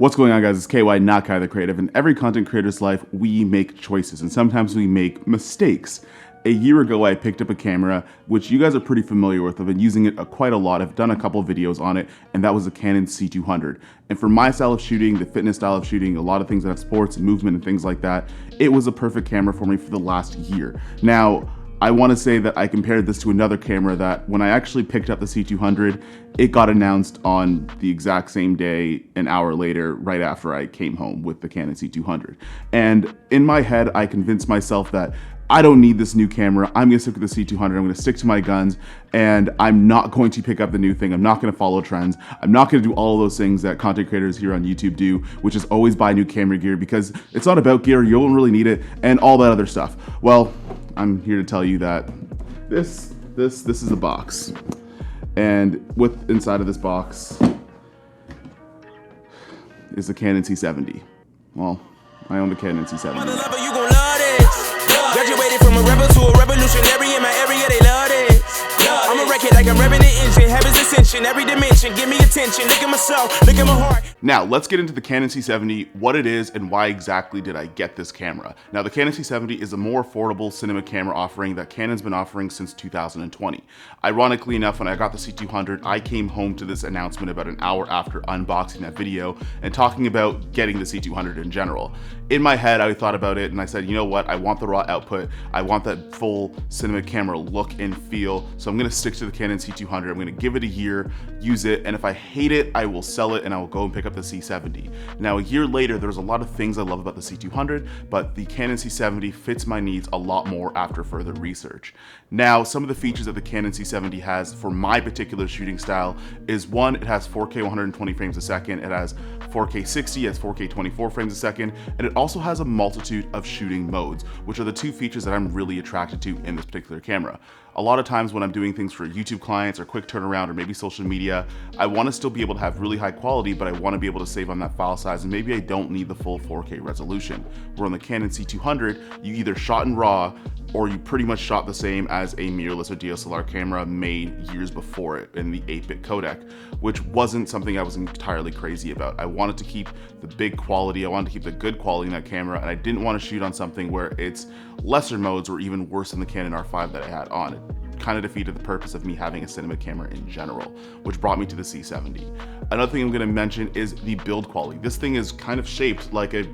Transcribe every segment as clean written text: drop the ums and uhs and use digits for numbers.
What's going on, guys? It's KY, not Kai the Creative. In every content creator's life, we make choices, and sometimes we make mistakes. A year ago, I picked up a camera, which you guys are pretty familiar with. I've been using it quite a lot. I've done a couple videos on it, and that was a Canon C200. And for my style of shooting, the fitness style of shooting, a lot of things that have sports and movement and things like that, it was a perfect camera for me for the last year. Now, I want to say that I compared this to another camera that when I actually picked up the C200, it got announced on the exact same day, an hour later, right after I came home with the Canon C200. And in my head, I convinced myself that I don't need this new camera. I'm gonna stick with the C200. I'm gonna stick to my guns, and I'm not going to pick up the new thing. I'm not gonna follow trends. I'm not gonna do all of those things that content creators here on YouTube do, which is always buy new camera gear because it's not about gear. You don't really need it, and all that other stuff. Well, I'm here to tell you that this is a box, and with inside of this box is the Canon C70. Well, I own the Canon C70. Graduated from a rebel to a revolutionary in my area, they love it. I'm a wreck it like I'm revving the engine, heaven's ascension, every dimension, give me attention, look at my soul, look at my heart. Now, let's get into the Canon C70, what it is, and why exactly did I get this camera. Now, the Canon C70 is a more affordable cinema camera offering that Canon's been offering since 2020. Ironically enough, when I got the C200, I came home to this announcement about an hour after unboxing that video and talking about getting the C200 in general. In my head, I thought about it and I said, you know what, I want the raw output, I want that full cinema camera look and feel, so I'm gonna stick to the Canon C200, I'm gonna give it a year, use it, and if I hate it, I will sell it and I will go and pick up the C70. Now, a year later, there's a lot of things I love about the C200, but the Canon C70 fits my needs a lot more after further research. Now, some of the features that the Canon C70 has for my particular shooting style is one, it has 4K 120 frames a second, it has 4K 60, it has 4K 24 frames a second, and it also has a multitude of shooting modes, which are the two features that I'm really attracted to in this particular camera. A lot of times when I'm doing things for YouTube clients or quick turnaround or maybe social media, I want to still be able to have really high quality, but I want to be able to save on that file size, and maybe I don't need the full 4K resolution. Where on the Canon C200, you either shot in RAW or you pretty much shot the same as a mirrorless or DSLR camera made years before it in the 8-bit codec, which wasn't something I was entirely crazy about. I wanted to keep the big quality, I wanted to keep the good quality in that camera, and I didn't want to shoot on something where its lesser modes were even worse than the Canon R5 that I had on. It kind of defeated the purpose of me having a cinema camera in general, which brought me to the C70. Another thing I'm going to mention is the build quality. This thing is kind of shaped like a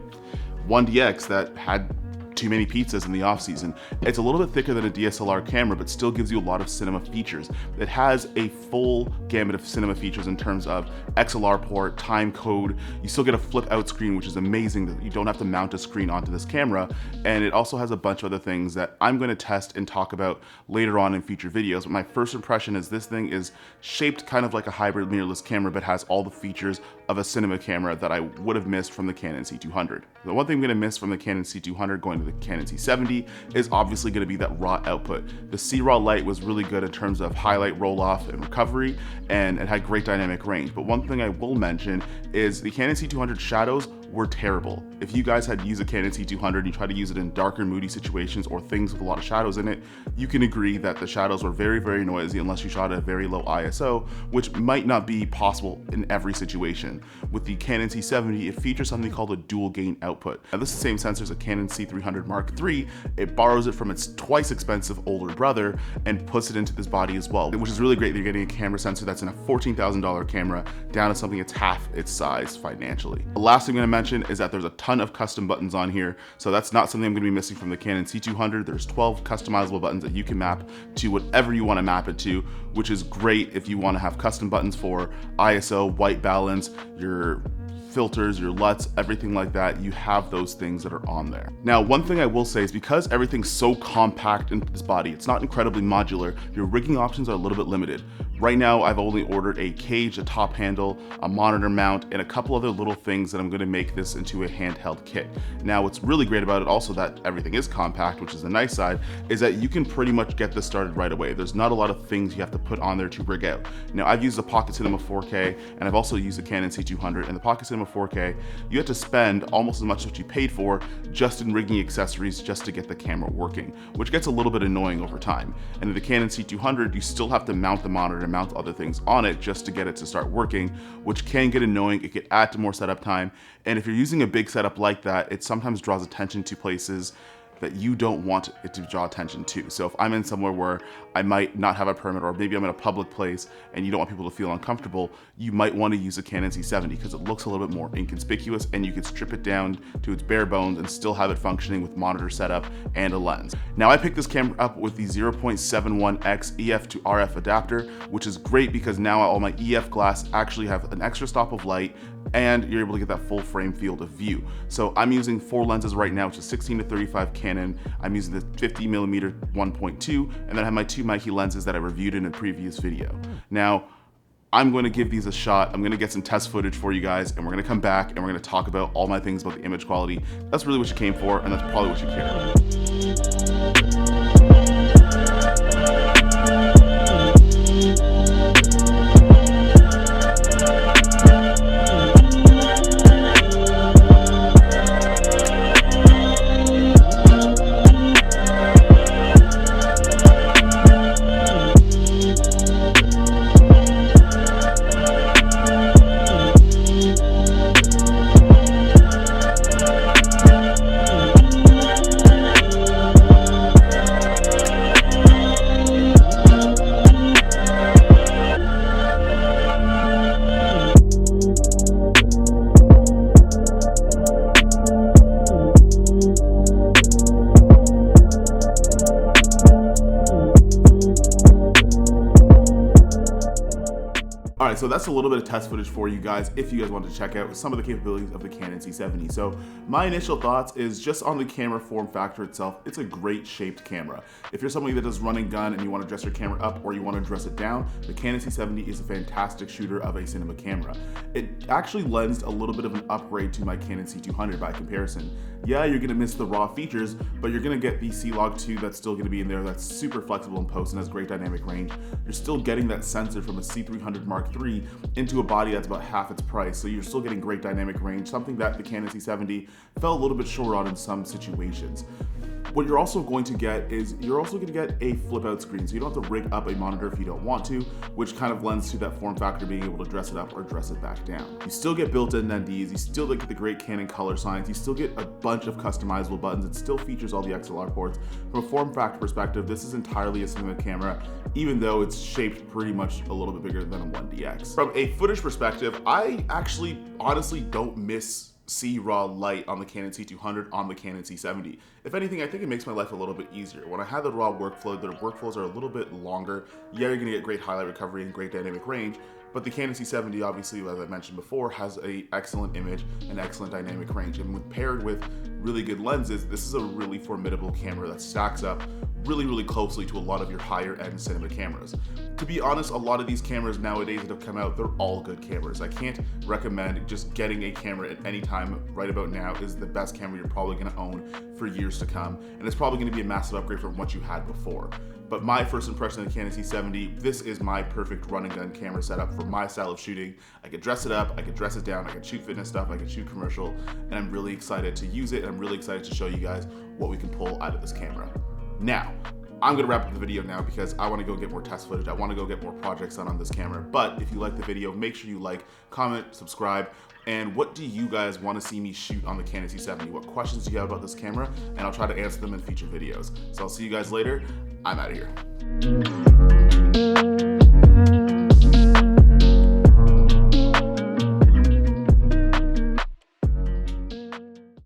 1DX that had too many pizzas in the off season. It's a little bit thicker than a DSLR camera, but still gives you a lot of cinema features. It has a full gamut of cinema features in terms of XLR port, time code. You still get a flip out screen, which is amazing that you don't have to mount a screen onto this camera. And it also has a bunch of other things that I'm going to test and talk about later on in future videos. But my first impression is this thing is shaped kind of like a hybrid mirrorless camera, but has all the features of a cinema camera that I would have missed from the Canon C200. The one thing I'm going to miss from the Canon C200 going to the Canon C70 is obviously going to be that raw output. The C-RAW light was really good in terms of highlight, roll off, and recovery, and it had great dynamic range. But one thing I will mention is the Canon C200 shadows were terrible. If you guys had used a Canon C200 and you try to use it in darker, moody situations or things with a lot of shadows in it, you can agree that the shadows were very, very noisy unless you shot at a very low ISO, which might not be possible in every situation. With the Canon C70, it features something called a dual gain output. Now, this is the same sensor as a Canon C300 Mark III. It borrows it from its twice expensive older brother and puts it into this body as well, which is really great that you're getting a camera sensor that's in a $14,000 camera down to something that's half its size financially. The last thing I'm going to mention is that there's a ton of custom buttons on here, so that's not something I'm going to be missing from the Canon C200. There's 12 customizable buttons that you can map to whatever you want to map it to, which is great if you want to have custom buttons for ISO, white balance, your filters, your LUTs, everything like that. You have those things that are on there. Now, one thing I will say is because everything's so compact into this body, it's not incredibly modular, your rigging options are a little bit limited. Right now, I've only ordered a cage, a top handle, a monitor mount, and a couple other little things that I'm going to make this into a handheld kit. Now, what's really great about it also that everything is compact, which is the nice side, is that you can pretty much get this started right away. There's not a lot of things you have to put on there to rig out. Now, I've used the Pocket Cinema 4K, and I've also used the Canon C200, and the Pocket Cinema 4K, you have to spend almost as much as what you paid for just in rigging accessories just to get the camera working, which gets a little bit annoying over time. And in the Canon C200, you still have to mount the monitor and mount other things on it just to get it to start working, which can get annoying. It could add to more setup time. And if you're using a big setup like that, it sometimes draws attention to places that you don't want it to draw attention to. So if I'm in somewhere where I might not have a permit, or maybe I'm in a public place and you don't want people to feel uncomfortable, you might want to use a Canon C70 because it looks a little bit more inconspicuous and you can strip it down to its bare bones and still have it functioning with monitor setup and a lens. Now I picked this camera up with the 0.71x EF to RF adapter, which is great because now all my EF glass actually have an extra stop of light and you're able to get that full frame field of view. So I'm using 4 lenses right now, which is 16 to 35 Canon. I'm using the 50mm 1.2, and then I have my 2 Mikey lenses that I reviewed in a previous video. Now, I'm going to give these a shot. I'm going to get some test footage for you guys, and we're going to come back and we're going to talk about all my things about the image quality. That's really what you came for, and that's probably what you care about. Alright, so that's a little bit of test footage for you guys if you guys want to check out some of the capabilities of the Canon C70. So my initial thoughts is just on the camera form factor itself, it's a great shaped camera. If you're somebody that does run and gun and you want to dress your camera up or you want to dress it down, the Canon C70 is a fantastic shooter of a cinema camera. It actually lends a little bit of an upgrade to my Canon C200 by comparison. Yeah, you're going to miss the raw features, but you're going to get the C-Log 2 that's still going to be in there, that's super flexible in post and has great dynamic range. You're still getting that sensor from a C300 Mark III into a body that's about half its price, so you're still getting great dynamic range, something that the Canon C70 fell a little bit short on in some situations. What you're also going to get is you're also going to get a flip out screen, so you don't have to rig up a monitor if you don't want to, which kind of lends to that form factor being able to dress it up or dress it back down. You still get built-in NDs, you still get the great Canon color science, you still get a bunch of customizable buttons, it still features all the XLR ports. From a form factor perspective, this is entirely a cinema camera, even though it's shaped pretty much a little bit bigger than a 1DX. From a footage perspective, I actually honestly don't miss raw light on the Canon C200 on the Canon C70. If anything, I think it makes my life a little bit easier. When I have the raw workflow, their workflows are a little bit longer. Yeah, you're gonna get great highlight recovery and great dynamic range, but the Canon C70, obviously, as I mentioned before, has an excellent image and excellent dynamic range. And when paired with really good lenses, this is a really formidable camera that stacks up really closely to a lot of your higher end cinema cameras. To be honest, a lot of these cameras nowadays that have come out, they're all good cameras. I can't recommend just getting a camera at any time. Right about now is the best camera you're probably gonna own for years to come. And it's probably gonna be a massive upgrade from what you had before. But my first impression of the Canon C70, this is my perfect run and gun camera setup for my style of shooting. I could dress it up, I could dress it down, I could shoot fitness stuff, I could shoot commercial, and I'm really excited to use it, and I'm really excited to show you guys what we can pull out of this camera. Now, I'm gonna wrap up the video now because I wanna go get more test footage. I wanna go get more projects done on this camera. But if you like the video, make sure you like, comment, subscribe, and what do you guys wanna see me shoot on the Canon C70? What questions do you have about this camera? And I'll try to answer them in future videos. So I'll see you guys later. I'm out of here.